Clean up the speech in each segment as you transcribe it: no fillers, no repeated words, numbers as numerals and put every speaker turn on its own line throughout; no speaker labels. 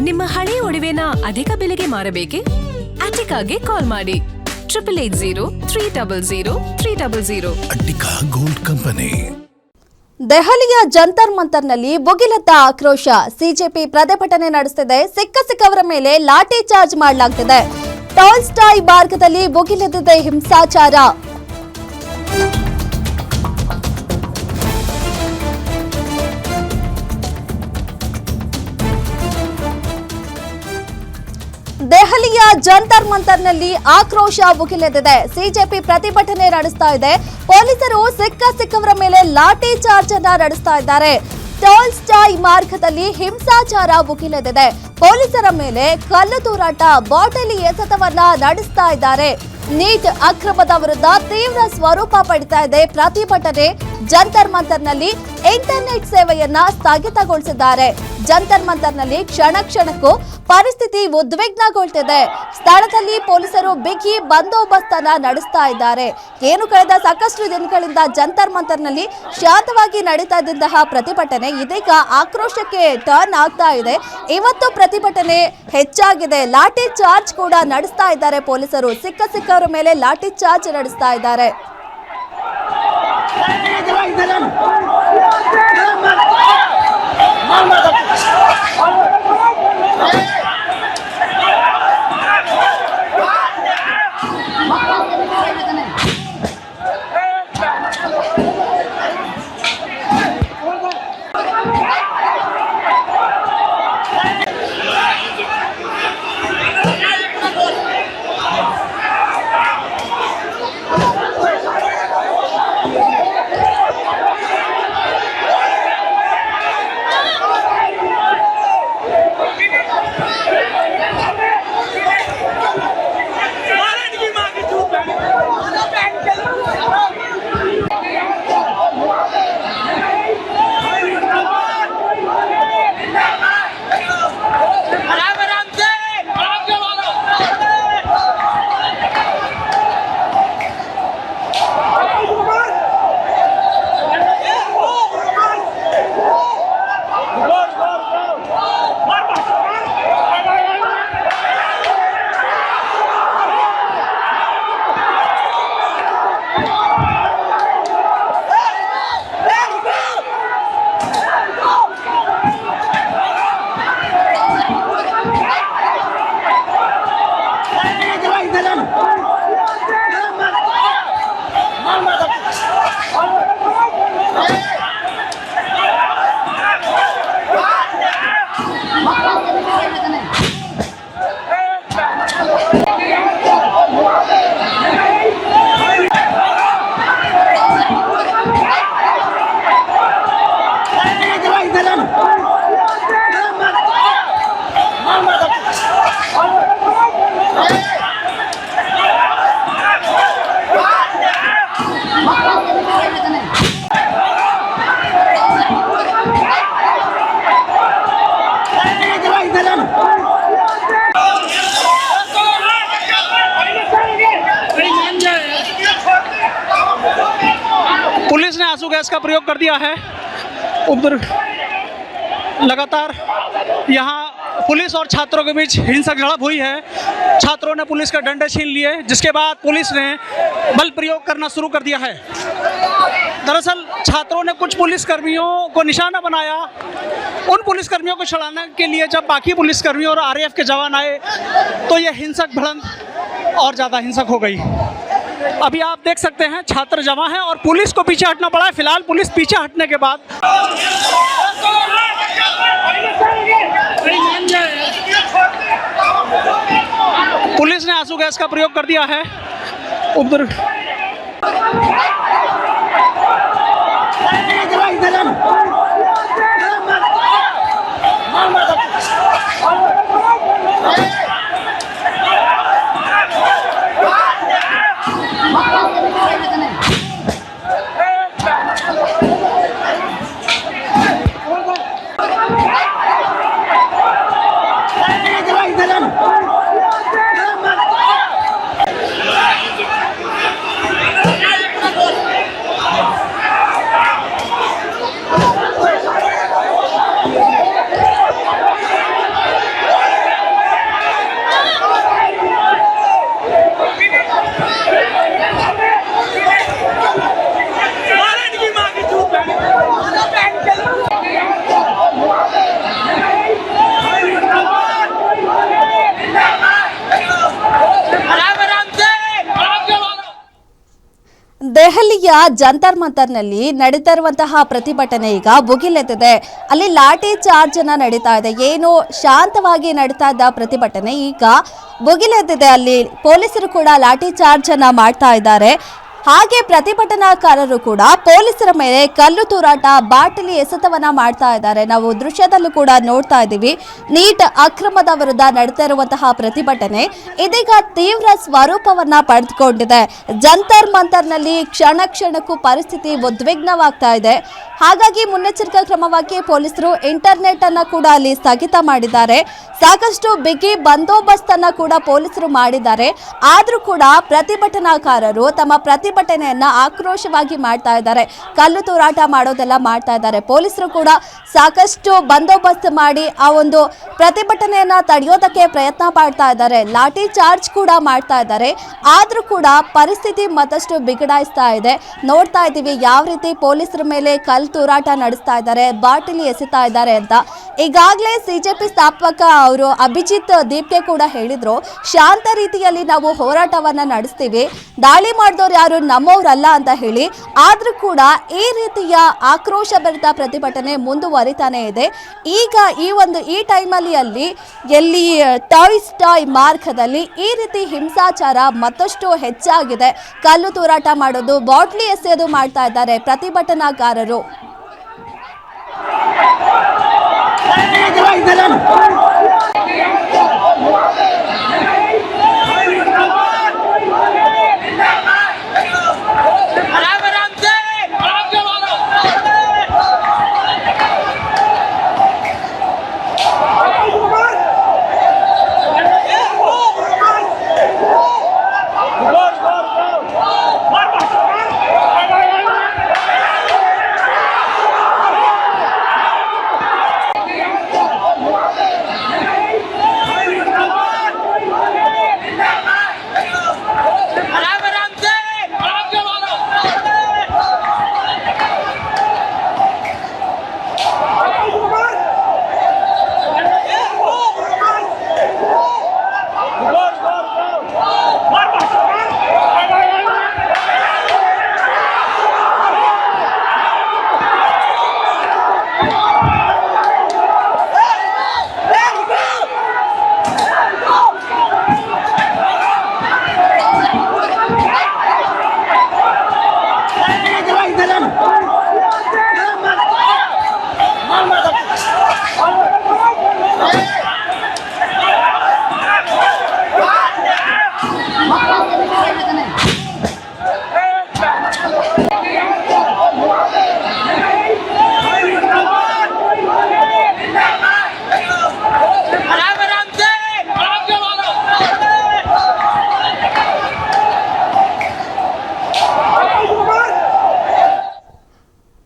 ನಿಮ್ಮ ಹಳೆಯ ಒಡವೆನ ಅಧಿಕ ಬೆಲೆಗೆ ಮಾರಬೇಕೆ? ಅಟಿಕಾಗೆ ಕಾಲ್ ಮಾಡಿ 880300
ಅಟಿಕಾ ಗೋಲ್ಡ್ ಕಂಪನಿ.
ದೆಹಲಿಯ ಜಂತರ್ ಮಂತರ್ನಲ್ಲಿ ಭುಗಿಲೆದ್ದ ಆಕ್ರೋಶ. ಸಿಜೆಪಿ ಪ್ರತಿಭಟನೆ ನಡೆಸುತ್ತಿದೆ. ಸಿಕ್ಕವರ ಮೇಲೆ ಲಾಠಿ ಚಾರ್ಜ್ ಮಾಡಲಾಗುತ್ತಿದೆ. ಟಾಲ್ಸ್ಟಾಯ್ ಮಾರ್ಗದಲ್ಲಿ ಭುಗಿಲೆದ್ದಿದೆ ಹಿಂಸಾಚಾರ. ದೆಹಲಿಯ ಜಂತರ್ ಮಂತರ್ನಲ್ಲಿ ಆಕ್ರೋಶ ಭುಗಿಲೆದ್ದಿದೆ. ಸಿಜೆಪಿ ಪ್ರತಿಭಟನೆ ನಡೆಸ್ತಾ ಇದೆ. ಪೊಲೀಸರು ಸಿಕ್ಕವರ ಮೇಲೆ ಲಾಠಿ ಚಾರ್ಜ್ ಅನ್ನ ನಡೆಸ್ತಾ ಇದ್ದಾರೆ. ಟಾಲ್ಸ್ಟಾಯ್ ಮಾರ್ಗದಲ್ಲಿ ಹಿಂಸಾಚಾರ ಭುಗಿಲೆದ್ದಿದೆ. ಪೊಲೀಸರ ಮೇಲೆ ಕಲ್ಲು ತೂರಾಟ, ಬಾಟಲಿ ಎಸೆತವನ್ನ ನಡೆಸ್ತಾ ಇದ್ದಾರೆ. ನೀಟ್ ಅಕ್ರಮದ ವಿರುದ್ಧ ತೀವ್ರ ಸ್ವರೂಪ ಪಡಿತಾ ಇದೆ ಪ್ರತಿಭಟನೆ. ಜಂತರ್ ಮಂತರ್ನಲ್ಲಿ ಇಂಟರ್ನೆಟ್ ಸೇವೆಯನ್ನ ಸ್ಥಗಿತಗೊಳಿಸಿದ್ದಾರೆ. ಜಂತರ್ ಮಂತರ್ನಲ್ಲಿ ಕ್ಷಣಕ್ಕೂ ಪರಿಸ್ಥಿತಿ ಉದ್ವಿಗ್ನಗೊಳ್ತಿದೆ. ಸ್ಥಳದಲ್ಲಿ ಪೊಲೀಸರು ಬಿಗಿ ಬಂದೋಬಸ್ತ್ ಅನ್ನ ನಡೆಸ್ತಾ ಇದ್ದಾರೆ. ಏನು ಕಳೆದ ಸಾಕಷ್ಟು ದಿನಗಳಿಂದ ಜಂತರ್ ಮಂತರ್ನಲ್ಲಿ ಶಾಂತವಾಗಿ ನಡೀತಾ ಇದ್ದಂತಹ ಪ್ರತಿಭಟನೆ ಇದೀಗ ಆಕ್ರೋಶಕ್ಕೆ ಟರ್ನ್ ಆಗ್ತಾ ಇದೆ. ಇವತ್ತು ಪ್ರತಿಭಟನೆ ಹೆಚ್ಚಾಗಿದೆ. ಲಾಠಿ ಚಾರ್ಜ್ ಕೂಡ ನಡೆಸ್ತಾ ಇದ್ದಾರೆ ಪೊಲೀಸರು. ಸಿಕ್ಕವರ ಮೇಲೆ ಲಾಠಿ ಚಾರ್ಜ್ ನಡೆಸ್ತಾ ಇದ್ದಾರೆ.
पुलिस ने आंसू गैस का प्रयोग कर दिया है। उधर लगातार यहाँ पुलिस और छात्रों के बीच हिंसक झड़प हुई है। छात्रों ने पुलिस का डंडे छीन लिए, जिसके बाद पुलिस ने बल प्रयोग करना शुरू कर दिया है। दरअसल छात्रों ने कुछ पुलिसकर्मियों को निशाना बनाया। उन पुलिसकर्मियों को छुड़ाने के लिए जब बाकी पुलिसकर्मियों और आरएएफ के जवान आए तो यह हिंसक भिड़ंत और ज़्यादा हिंसक हो गई। अभी आप देख सकते हैं छात्र जमा हैं और पुलिस को पीछे हटना पड़ा है। फिलहाल पुलिस पीछे हटने के बाद पुलिस ने आंसू गैस का प्रयोग कर दिया है। उधर
ದೆಹಲಿಯ ಜಂತರ್ ಮಂತರ್ನಲ್ಲಿ ನಡೀತಾ ಇರುವಂತಹ ಪ್ರತಿಭಟನೆ ಈಗ ಭುಗಿಲೆದ್ದಿದೆ. ಅಲ್ಲಿ ಲಾಠಿ ಚಾರ್ಜ್ ನಡೀತಾ ಇದೆ. ಏನು ಶಾಂತವಾಗಿ ನಡೀತಾ ಇದ್ದ ಪ್ರತಿಭಟನೆ ಈಗ ಭುಗಿಲೆದ್ದಿದೆ. ಅಲ್ಲಿ ಪೊಲೀಸರು ಕೂಡ ಲಾಠಿ ಚಾರ್ಜ್ ಮಾಡ್ತಾ ಇದ್ದಾರೆ. ಹಾಗೆ ಪ್ರತಿಭಟನಾಕಾರರು ಕೂಡ ಪೊಲೀಸರ ಮೇಲೆ ಕಲ್ಲು ತೂರಾಟ, ಬಾಟಲಿ ಎಸೆತವನ್ನ ಮಾಡ್ತಾ ಇದ್ದಾರೆ. ನಾವು ದೃಶ್ಯದಲ್ಲೂ ಕೂಡ ನೋಡ್ತಾ ಇದ್ದೀವಿ. ನೀಟ್ ಅಕ್ರಮದ ವಿರುದ್ಧ ನಡೀತಾ ಇರುವಂತಹ ಪ್ರತಿಭಟನೆ ಇದೀಗ ತೀವ್ರ ಸ್ವರೂಪವನ್ನ ಪಡೆದುಕೊಂಡಿದೆ. ಜಂತರ್ ಮಂತರ್ನಲ್ಲಿ ಕ್ಷಣ ಕ್ಷಣಕ್ಕೂ ಪರಿಸ್ಥಿತಿ ಉದ್ವಿಗ್ನವಾಗ್ತಾ ಇದೆ. ಹಾಗಾಗಿ ಮುನ್ನೆಚ್ಚರಿಕಾ ಕ್ರಮವಾಗಿ ಪೊಲೀಸರು ಇಂಟರ್ನೆಟ್ ಅನ್ನ ಕೂಡ ಅಲ್ಲಿ ಸ್ಥಗಿತ ಮಾಡಿದ್ದಾರೆ. ಸಾಕಷ್ಟು ಬಿಗಿ ಬಂದೋಬಸ್ತ್ ಅನ್ನ ಕೂಡ ಪೊಲೀಸರು ಮಾಡಿದ್ದಾರೆ. ಆದ್ರೂ ಕೂಡ ಪ್ರತಿಭಟನಾಕಾರರು ತಮ್ಮ ಪ್ರತಿಭಟನೆಯನ್ನ ಆಕ್ರೋಶವಾಗಿ ಮಾಡ್ತಾ ಇದ್ದಾರೆ. ಕಲ್ಲು ತೂರಾಟ ಮಾಡೋದೆಲ್ಲ ಮಾಡ್ತಾ ಇದ್ದಾರೆ. ಪೊಲೀಸರು ಕೂಡ ಸಾಕಷ್ಟು ಬಂದೋಬಸ್ತ್ ಮಾಡಿ ಆ ಒಂದು ಪ್ರತಿಭಟನೆಯನ್ನ ತಡೆಯೋದಕ್ಕೆ ಪ್ರಯತ್ನ ಮಾಡ್ತಾ ಇದ್ದಾರೆ. ಲಾಠಿ ಚಾರ್ಜ್ ಕೂಡ ಮಾಡ್ತಾ ಇದ್ದಾರೆ. ಆದ್ರೂ ಕೂಡ ಪರಿಸ್ಥಿತಿ ಮತ್ತಷ್ಟು ಬಿಗಡಾಯಿಸ್ತಾ ಇದೆ. ನೋಡ್ತಾ ಇದ್ದೀವಿ ಯಾವ ರೀತಿ ಪೊಲೀಸರ ಮೇಲೆ ಕಲ್ಲು ತೂರಾಟ ನಡೆಸ್ತಾ ಇದ್ದಾರೆ, ಬಾಟಲಿ ಎಸೆತಾ ಇದ್ದಾರೆ ಅಂತ. ಈಗಾಗಲೇ ಸಿಜೆಪಿ ಸ್ಥಾಪಕ ಅವರು ಅಭಿಜಿತ್ ದೀಪ್ಗೆ ಕೂಡ ಹೇಳಿದ್ರು, ಶಾಂತ ರೀತಿಯಲ್ಲಿ ನಾವು ಹೋರಾಟವನ್ನ ನಡೆಸ್ತೀವಿ, ದಾಳಿ ಮಾಡಿದವರು ಯಾರು ನಮ್ಮವರಲ್ಲ ಅಂತ ಹೇಳಿ. ಆದ್ರೂ ಕೂಡ ಈ ರೀತಿಯ ಆಕ್ರೋಶ ಭರಿತ ಪ್ರತಿಭಟನೆ ಮುಂದುವರಿತಾನೆ ಇದೆ. ಈಗ ಈ ಟೈಮಲ್ಲಿ ಎಲ್ಲಿ ಟಾಯ್ ಮಾರ್ಗದಲ್ಲಿ ಈ ರೀತಿ ಹಿಂಸಾಚಾರ ಮತ್ತಷ್ಟು ಹೆಚ್ಚಾಗಿದೆ. ಕಲ್ಲು ತೂರಾಟ ಮಾಡೋದು, ಬಾಟ್ಲಿ ಎಸೆಯೋದು ಮಾಡ್ತಾ ಇದ್ದಾರೆ ಪ್ರತಿಭಟನಾಕಾರರು.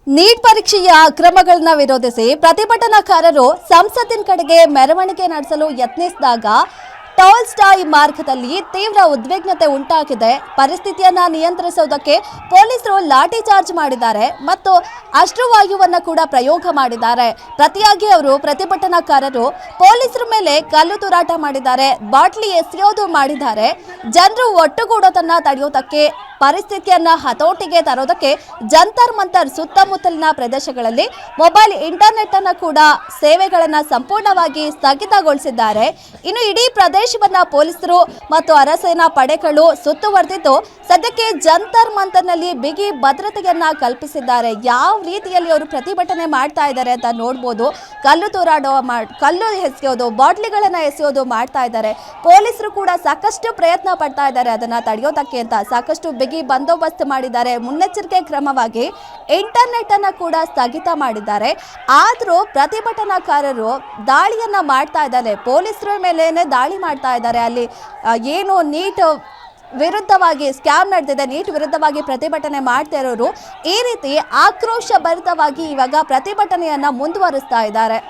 ನೀಟ್ ಪರೀಕ್ಷೆಯ ಅಕ್ರಮಗಳನ್ನ ವಿರೋಧಿಸಿ ಪ್ರತಿಭಟನಾಕಾರರು ಸಂಸತ್ತಿನ ಕಡೆಗೆ ಮೆರವಣಿಗೆ ನಡೆಸಲು ಯತ್ನಿಸಿದಾಗ ಟಾಯ್ ಮಾರ್ಗದಲ್ಲಿ ತೀವ್ರ ಉದ್ವಿಗ್ನತೆ ಉಂಟಾಗಿದೆ. ಪರಿಸ್ಥಿತಿಯನ್ನ ನಿಯಂತ್ರಿಸುವುದಕ್ಕೆ ಪೊಲೀಸರು ಲಾಠಿ ಚಾರ್ಜ್ ಮಾಡಿದ್ದಾರೆ ಮತ್ತು ಅಶ್ರುವಾಯುವನ್ನ ಕೂಡ ಪ್ರಯೋಗ ಮಾಡಿದ್ದಾರೆ. ಪ್ರತಿಯಾಗಿ ಅವರು ಪ್ರತಿಭಟನಾಕಾರರು ಪೊಲೀಸರ ಮೇಲೆ ಕಲ್ಲು ತೂರಾಟ ಮಾಡಿದ್ದಾರೆ, ಬಾಟ್ಲಿ ಎಸೆಯೋದು ಮಾಡಿದ್ದಾರೆ. ಜನರು ಒಟ್ಟುಗೂಡೋದನ್ನ ತಡೆಯೋದಕ್ಕೆ, ಪರಿಸ್ಥಿತಿಯನ್ನ ಹತೋಟಿಗೆ ತರೋದಕ್ಕೆ ಜಂತರ್ ಮಂತರ್ ಸುತ್ತಮುತ್ತಲಿನ ಪ್ರದೇಶಗಳಲ್ಲಿ ಮೊಬೈಲ್ ಇಂಟರ್ನೆಟ್ ಅನ್ನ ಕೂಡ ಸೇವೆಗಳನ್ನ ಸಂಪೂರ್ಣವಾಗಿ ಸ್ಥಗಿತಗೊಳಿಸಿದ್ದಾರೆ. ಇನ್ನು ಇಡೀ ಪ್ರದೇಶವನ್ನ ಪೊಲೀಸರು ಮತ್ತು ಅರಸೇನಾ ಪಡೆಗಳು ಸುತ್ತುವರೆದಿದ್ದು ಸದ್ಯಕ್ಕೆ ಜಂತರ್ ಮಂತರ್ನಲ್ಲಿ ಬಿಗಿ ಭದ್ರತೆಯನ್ನ ಕಲ್ಪಿಸಿದ್ದಾರೆ. ಯಾವ ರೀತಿಯಲ್ಲಿ ಅವರು ಪ್ರತಿಭಟನೆ ಮಾಡ್ತಾ ಇದ್ದಾರೆ ಅಂತ ನೋಡ್ಬೋದು. ಕಲ್ಲು ಎಸೆಯೋದು, ಬಾಟ್ಲಿಗಳನ್ನ ಎಸೆಯೋದು ಮಾಡ್ತಾ ಇದ್ದಾರೆ. ಪೊಲೀಸರು ಕೂಡ ಸಾಕಷ್ಟು ಪ್ರಯತ್ನ ಪಡ್ತಾ ಇದ್ದಾರೆ ಅದನ್ನ ತಡೆಯೋದಕ್ಕೆ ಅಂತ. ಸಾಕಷ್ಟು ಬಿಗಿ ಬಂದೋಬಸ್ತ್ ಮಾಡಿದ್ದಾರೆ. ಮುನ್ನೆಚ್ಚರಿಕೆ ಕ್ರಮವಾಗಿ ಇಂಟರ್ನೆಟ್ ಅನ್ನ ಕೂಡ ಸ್ಥಗಿತ ಮಾಡಿದ್ದಾರೆ. ಆದ್ರೂ ಪ್ರತಿಭಟನಾಕಾರರು ದಾಳಿಯನ್ನ ಮಾಡ್ತಾ ಇದ್ದಾರೆ. ಪೊಲೀಸರ ಮೇಲೇನೆ ದಾಳಿ ಮಾಡ್ತಾ ಇದ್ದಾರೆ. ಅಲ್ಲಿ ಏನು ನೀಟ್ ವಿರುದ್ಧವಾಗಿ ಸ್ಕ್ಯಾಮ್ ನಡೆದಿದೆ, ನೀಟ್ ವಿರುದ್ಧವಾಗಿ ಪ್ರತಿಭಟನೆ ಮಾಡ್ತಾ ಇರೋರು ಈ ರೀತಿ ಆಕ್ರೋಶ ಭರಿತವಾಗಿ ಇವಾಗ ಪ್ರತಿಭಟನೆಯನ್ನ ಮುಂದುವರಿಸ್ತಾ ಇದ್ದಾರೆ.